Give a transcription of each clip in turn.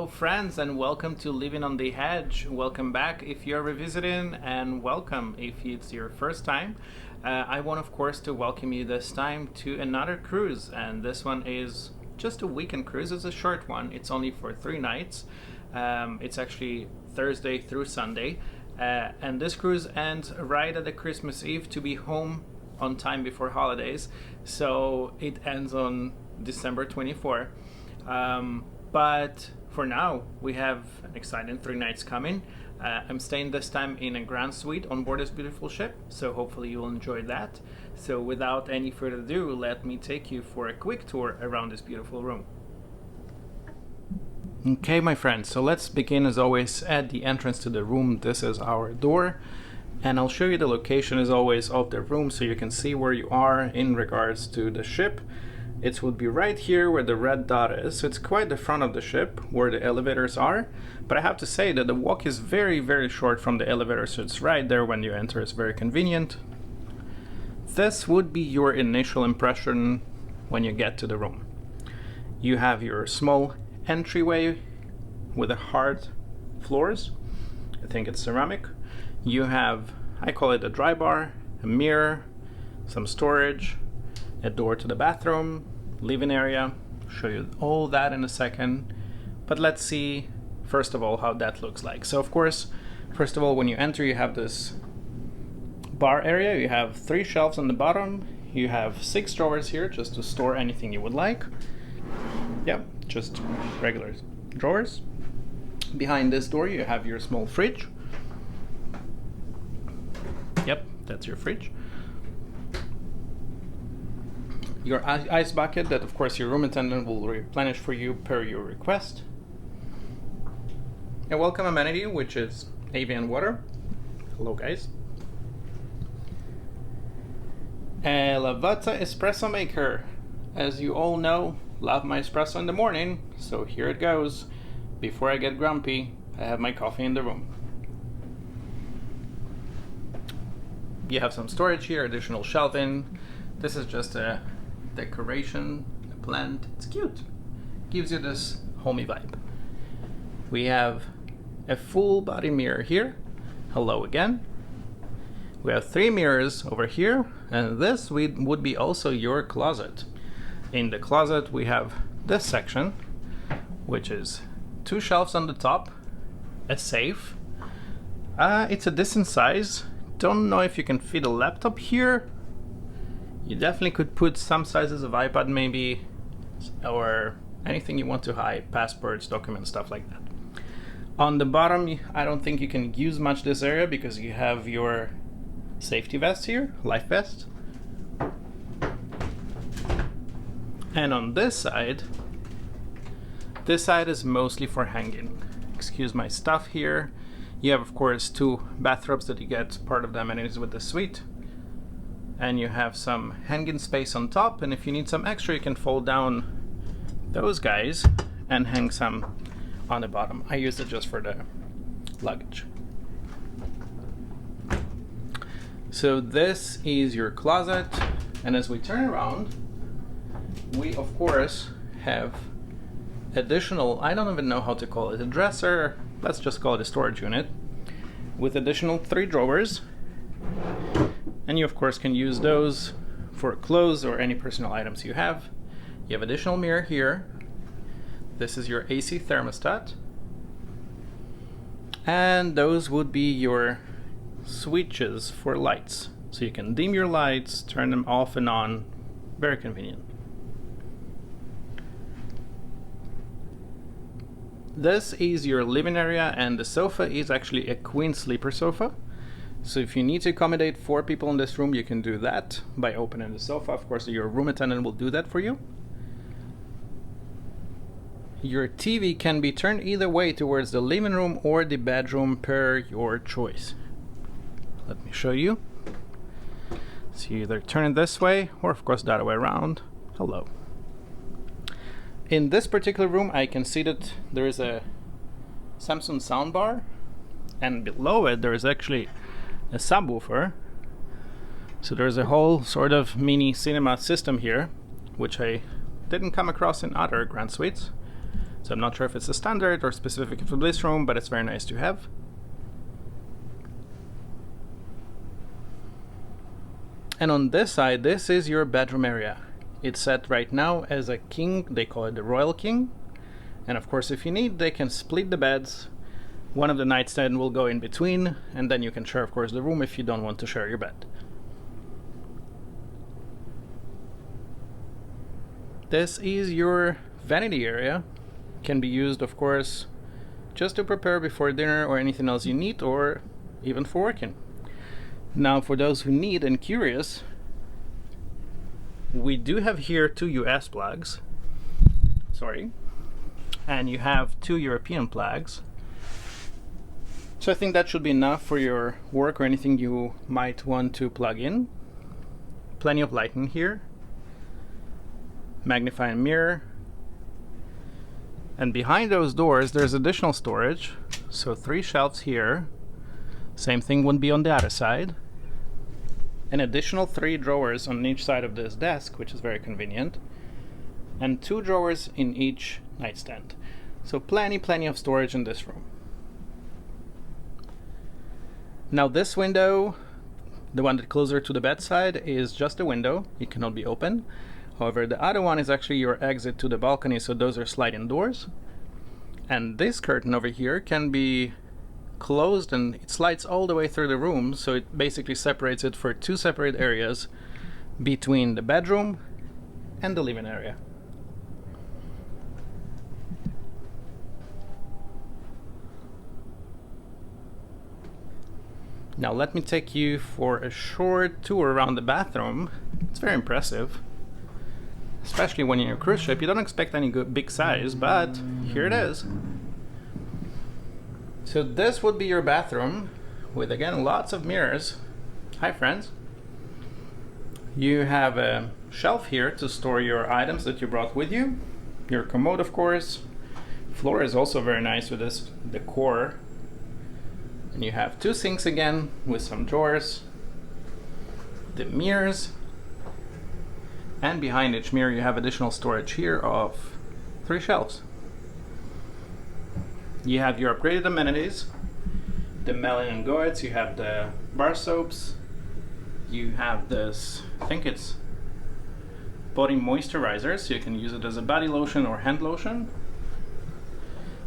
Hello friends, and welcome to Living on the Edge. Welcome back if you're revisiting, and welcome if it's your first time. I want of course to welcome you this time to another cruise, and this one is just a weekend cruise. It's a short one. It's only for 3 nights. It's actually Thursday through Sunday, and this cruise ends right at the Christmas Eve to be home on time before holidays. So it ends on December 24. But for now, we have an exciting 3 nights coming. I'm staying this time in a grand suite on board this beautiful ship, so hopefully you'll enjoy that. So without any further ado, let me take you for a quick tour around this beautiful room. Okay, my friends, so let's begin as always at the entrance to the room. This is our door, and I'll show you the location as always of the room so you can see where you are in regards to the ship. It would be right here where the red dot is, so it's quite the front of the ship where the elevators are. But I have to say that the walk is very, very short from the elevator, so it's right there when you enter. It's very convenient. This would be your initial impression when you get to the room. You have your small entryway with the hard floors. I think it's ceramic. You have, I call it a dry bar, a mirror, some storage, a door to the bathroom, living area. Show you all that in a second, but let's see first of all how that looks like. So of course, first of all, when you enter, you have this bar area. You have 3 shelves on the bottom. You have 6 drawers here just to store anything you would like. Yep, just regular drawers. Behind this door you have your small fridge. Yep, that's your fridge. Your ice bucket that of course your room attendant will replenish for you per your request. A welcome amenity, which is avian water. Hello guys. A Lavazza espresso maker. As you all know, love my espresso in the morning, so here it goes. Before I get grumpy, I have my coffee in the room. You have some storage here, additional shelving. This is just a decoration, a plant. It's cute. Gives you this homey vibe. We have a full body mirror here. Hello again. We have 3 mirrors over here, and this would be also your closet. In the closet we have this section, which is 2 shelves on the top, a safe. It's a decent size. Don't know if you can fit a laptop here. You definitely could put some sizes of iPad maybe, or anything you want to hide, passports, documents, stuff like that. On the bottom, I don't think you can use much this area because you have your safety vest here, life vest. And on this side is mostly for hanging. Excuse my stuff here. You have of course 2 bathrobes that you get part of the amenities with the suite. And you have some hanging space on top, and if you need some extra you can fold down those guys and hang some on the bottom. I use it just for the luggage. So this is your closet, and as we turn around we of course have additional, I don't even know how to call it, a dresser, let's just call it a storage unit, with additional 3 drawers. And you of course can use those for clothes or any personal items you have. You have additional mirror here. This is your AC thermostat. And those would be your switches for lights. So you can dim your lights, turn them off and on. Very convenient. This is your living area, and the sofa is actually a queen sleeper sofa. So if you need to accommodate 4 people in this room, you can do that by opening the sofa. Of course, your room attendant will do that for you. Your TV can be turned either way towards the living room or the bedroom per your choice. Let me show you. So you either turn it this way or of course the other way around. Hello. In this particular room, I can see that there is a Samsung soundbar, and below it there is actually a subwoofer. So there's a whole sort of mini cinema system here, which I didn't come across in other grand suites. So I'm not sure if it's a standard or specific for this room, but it's very nice to have. And on this side, this is your bedroom area. It's set right now as a king. They call it the royal king. And of course, if you need, they can split the beds. One of the nightstand will go in between, and then you can share, of course, the room if you don't want to share your bed. This is your vanity area. Can be used, of course, just to prepare before dinner or anything else you need, or even for working. Now, for those who need and curious, we do have here 2 US plugs. Sorry. And you have 2 European plugs. So I think that should be enough for your work or anything you might want to plug in. Plenty of lighting here. Magnifying mirror. And behind those doors there's additional storage. So 3 shelves here. Same thing would be on the other side. An additional 3 drawers on each side of this desk, which is very convenient. And 2 drawers in each nightstand. So plenty of storage in this room. Now this window, the one that's closer to the bedside, is just a window. It cannot be open. However, the other one is actually your exit to the balcony, so those are sliding doors. And this curtain over here can be closed and it slides all the way through the room, so it basically separates it for 2 separate areas between the bedroom and the living area. Now let me take you for a short tour around the bathroom. It's very impressive. Especially when you're in a cruise ship, you don't expect any big size, but here it is. So this would be your bathroom with, again, lots of mirrors. Hi friends. You have a shelf here to store your items that you brought with you. Your commode, of course. Floor is also very nice with this decor. And you have 2 sinks again with some drawers. The mirrors. And behind each mirror you have additional storage here of 3 shelves. You have your upgraded amenities, the melon and goets, you have the bar soaps, you have this, I think it's body moisturizer, so you can use it as a body lotion or hand lotion.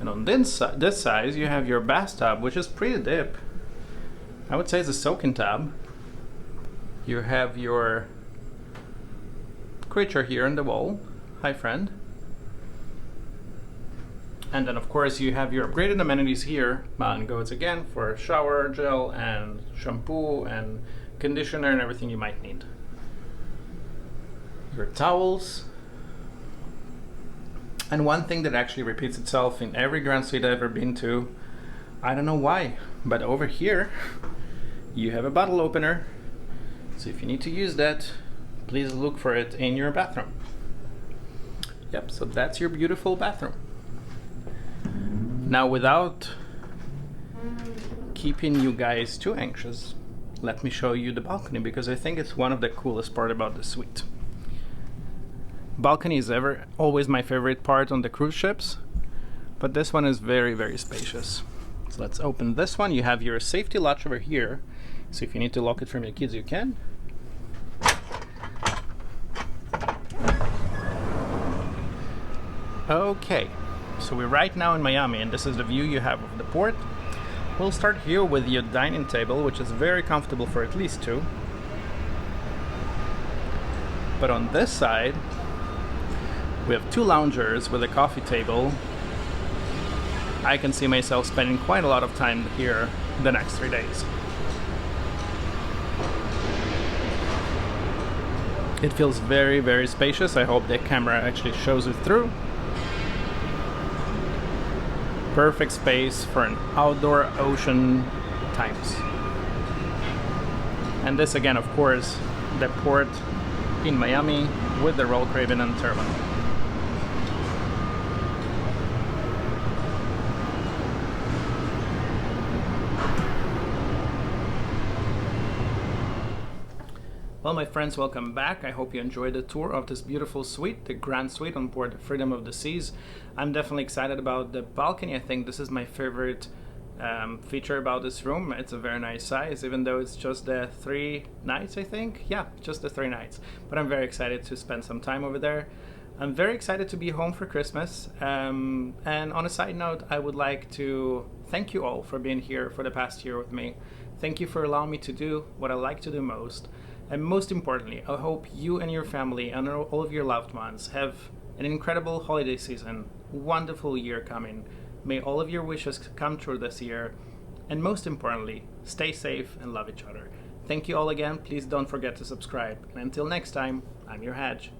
And on this side you have your bathtub, which is pretty deep. I would say it's a soaking tub. You have your creature here on the wall. Hi friend. And then of course you have your upgraded amenities here. And goes again for shower gel and shampoo and conditioner and everything you might need. Your towels. And one thing that actually repeats itself in every Grand Suite I've ever been to, I don't know why, but over here you have a bottle opener. So if you need to use that, please look for it in your bathroom. Yep, so that's your beautiful bathroom. Now, without keeping you guys too anxious, let me show you the balcony, because I think it's one of the coolest part about the suite. Balcony is always my favorite part on the cruise ships, but this one is very spacious. So let's open this one. You have your safety latch over here, so if you need to lock it from your kids, you can. Okay, so we're right now in Miami, and this is the view you have of the port. We'll start here with your dining table, which is very comfortable for at least 2. But on this side, we have 2 loungers with a coffee table. I can see myself spending quite a lot of time here the next 3 days. It feels very spacious. I hope the camera actually shows it through. Perfect space for an outdoor ocean times. And this again, of course, the port in Miami with the Royal Caribbean and terminal. Well, my friends, welcome back. I hope you enjoyed the tour of this beautiful suite, the Grand Suite on board the Freedom of the Seas. I'm definitely excited about the balcony. I think this is my favorite feature about this room. It's a very nice size, even though it's just the 3 nights, I think. Yeah, just the 3 nights. But I'm very excited to spend some time over there. I'm very excited to be home for Christmas. And on a side note, I would like to thank you all for being here for the past year with me. Thank you for allowing me to do what I like to do most. And most importantly, I hope you and your family and all of your loved ones have an incredible holiday season, wonderful year coming. May all of your wishes come true this year. And most importantly, stay safe and love each other. Thank you all again. Please don't forget to subscribe. And until next time, I'm your Haj.